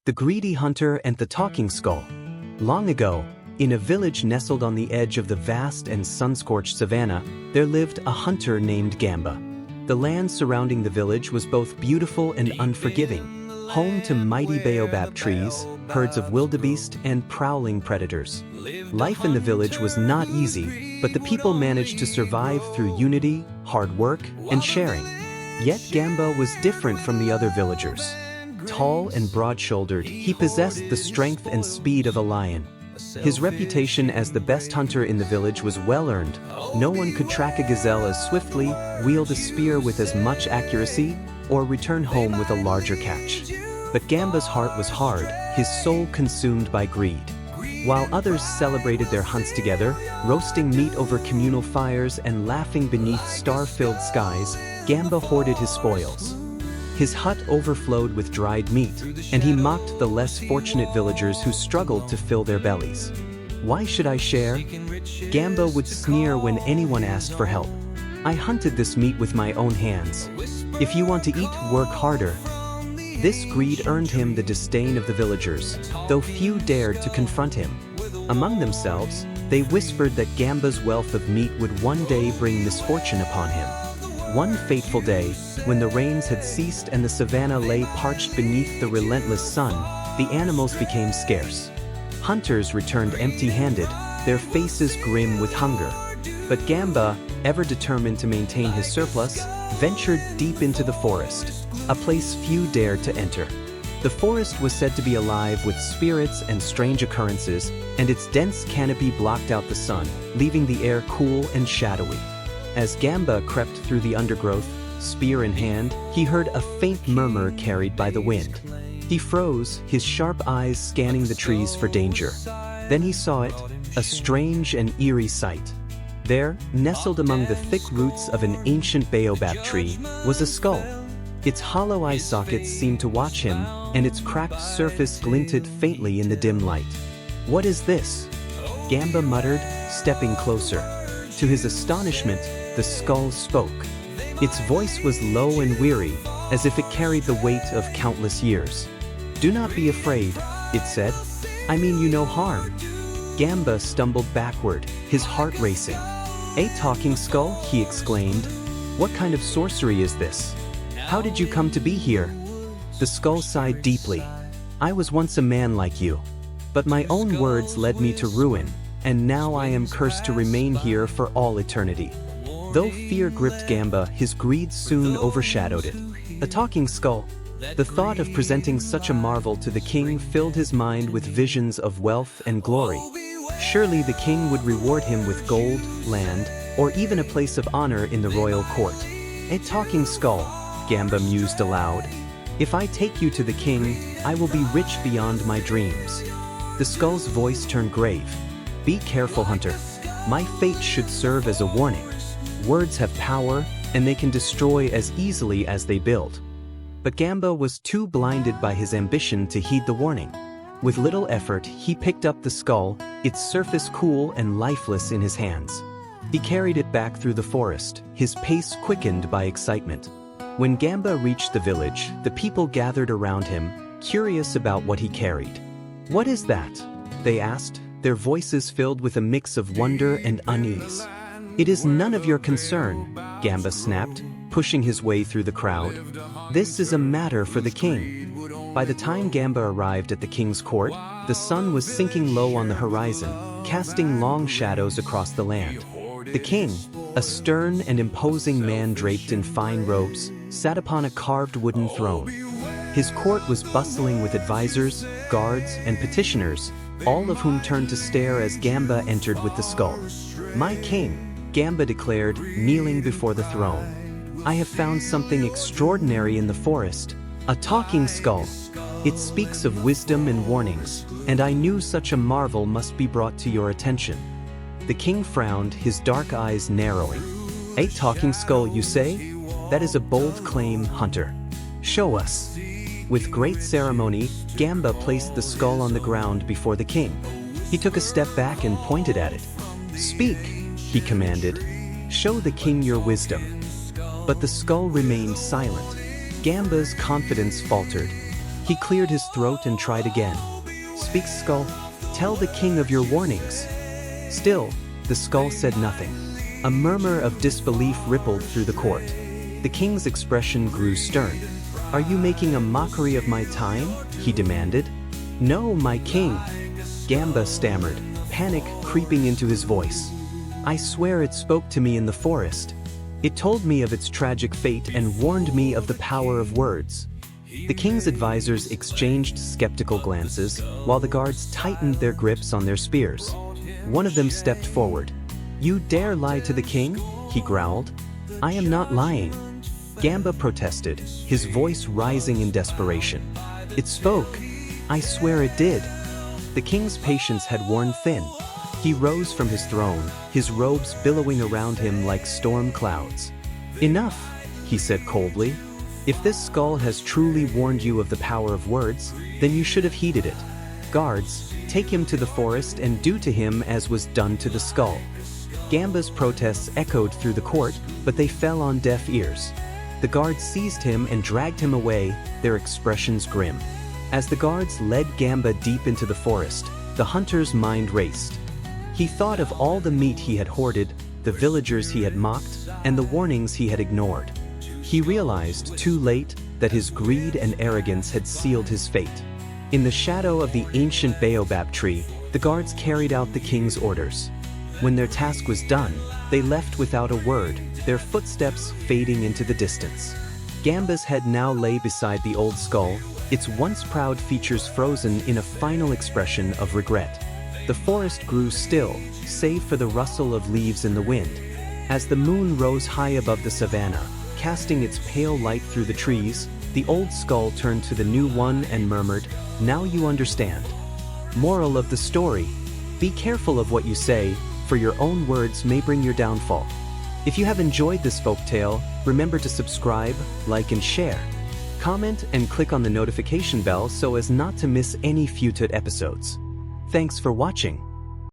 The Greedy Hunter and the Talking Skull. Long ago, in a village nestled on the edge of the vast and sun-scorched savanna, there lived a hunter named Gamba. The land surrounding the village was both beautiful and unforgiving, home to mighty baobab trees, herds of wildebeest, and prowling predators. Life in the village was not easy, but the people managed to survive through unity, hard work, and sharing. Yet Gamba was different from the other villagers. Tall and broad-shouldered, he possessed the strength and speed of a lion. His reputation as the best hunter in the village was well-earned. No one could track a gazelle as swiftly, wield a spear with as much accuracy, or return home with a larger catch. But Gamba's heart was hard, his soul consumed by greed. While others celebrated their hunts together, roasting meat over communal fires and laughing beneath star-filled skies, Gamba hoarded his spoils. His hut overflowed with dried meat, and he mocked the less fortunate villagers who struggled to fill their bellies. "Why should I share?" Gamba would sneer when anyone asked for help. "I hunted this meat with my own hands. If you want to eat, work harder." This greed earned him the disdain of the villagers, though few dared to confront him. Among themselves, they whispered that Gamba's wealth of meat would one day bring misfortune upon him. One fateful day, when the rains had ceased and the savanna lay parched beneath the relentless sun, the animals became scarce. Hunters returned empty-handed, their faces grim with hunger. But Gamba, ever determined to maintain his surplus, ventured deep into the forest, a place few dared to enter. The forest was said to be alive with spirits and strange occurrences, and its dense canopy blocked out the sun, leaving the air cool and shadowy. As Gamba crept through the undergrowth, spear in hand, he heard a faint murmur carried by the wind. He froze, his sharp eyes scanning the trees for danger. Then he saw it, a strange and eerie sight. There, nestled among the thick roots of an ancient baobab tree, was a skull. Its hollow eye sockets seemed to watch him, and its cracked surface glinted faintly in the dim light. "What is this?" Gamba muttered, stepping closer. To his astonishment, the skull spoke. Its voice was low and weary, as if it carried the weight of countless years. "Do not be afraid," it said. "I mean you no harm." Gamba stumbled backward, his heart racing. "A talking skull?" he exclaimed. "What kind of sorcery is this? How did you come to be here?" The skull sighed deeply. "I was once a man like you, but my own words led me to ruin, and now I am cursed to remain here for all eternity." Though fear gripped Gamba, his greed soon overshadowed it. A talking skull. The thought of presenting such a marvel to the king filled his mind with visions of wealth and glory. Surely the king would reward him with gold, land, or even a place of honor in the royal court. "A talking skull," Gamba mused aloud. "If I take you to the king, I will be rich beyond my dreams." The skull's voice turned grave. "Be careful, hunter. My fate should serve as a warning. Words have power, and they can destroy as easily as they build." But Gamba was too blinded by his ambition to heed the warning. With little effort, he picked up the skull, its surface cool and lifeless in his hands. He carried it back through the forest, his pace quickened by excitement. When Gamba reached the village, the people gathered around him, curious about what he carried. "What is that?" they asked, their voices filled with a mix of wonder and unease. "It is none of your concern," Gamba snapped, pushing his way through the crowd. "This is a matter for the king." By the time Gamba arrived at the king's court, the sun was sinking low on the horizon, casting long shadows across the land. The king, a stern and imposing man draped in fine robes, sat upon a carved wooden throne. His court was bustling with advisors, guards, and petitioners, all of whom turned to stare as Gamba entered with the skull. "My king," Gamba declared, kneeling before the throne. "I have found something extraordinary in the forest, a talking skull. It speaks of wisdom and warnings, and I knew such a marvel must be brought to your attention." The king frowned, his dark eyes narrowing. "A talking skull, you say? That is a bold claim, hunter. Show us." With great ceremony, Gamba placed the skull on the ground before the king. He took a step back and pointed at it. "Speak," he commanded. "Show the king your wisdom." But the skull remained silent. Gamba's confidence faltered. He cleared his throat and tried again. "Speak, skull. Tell the king of your warnings." Still, the skull said nothing. A murmur of disbelief rippled through the court. The king's expression grew stern. "Are you making a mockery of my time?" he demanded. "No, my king," Gamba stammered, panic creeping into his voice. "I swear it spoke to me in the forest. It told me of its tragic fate and warned me of the power of words." The king's advisors exchanged skeptical glances, while the guards tightened their grips on their spears. One of them stepped forward. "You dare lie to the king?" he growled. "I am not lying." Gamba protested, his voice rising in desperation. "It spoke. I swear it did." The king's patience had worn thin. He rose from his throne, his robes billowing around him like storm clouds. "Enough," he said coldly. "If this skull has truly warned you of the power of words, then you should have heeded it. Guards, take him to the forest and do to him as was done to the skull." Gamba's protests echoed through the court, but they fell on deaf ears. The guards seized him and dragged him away, their expressions grim. As the guards led Gamba deep into the forest, the hunter's mind raced. He thought of all the meat he had hoarded, the villagers he had mocked, and the warnings he had ignored. He realized, too late, that his greed and arrogance had sealed his fate. In the shadow of the ancient baobab tree, the guards carried out the king's orders. When their task was done, they left without a word, their footsteps fading into the distance. Gamba's head now lay beside the old skull, its once proud features frozen in a final expression of regret. The forest grew still, save for the rustle of leaves in the wind. As the moon rose high above the savannah, casting its pale light through the trees, the old skull turned to the new one and murmured, "Now you understand." Moral of the story: be careful of what you say, for your own words may bring your downfall. If you have enjoyed this folktale, remember to subscribe, like and share. Comment and click on the notification bell so as not to miss any future episodes. Thanks for watching.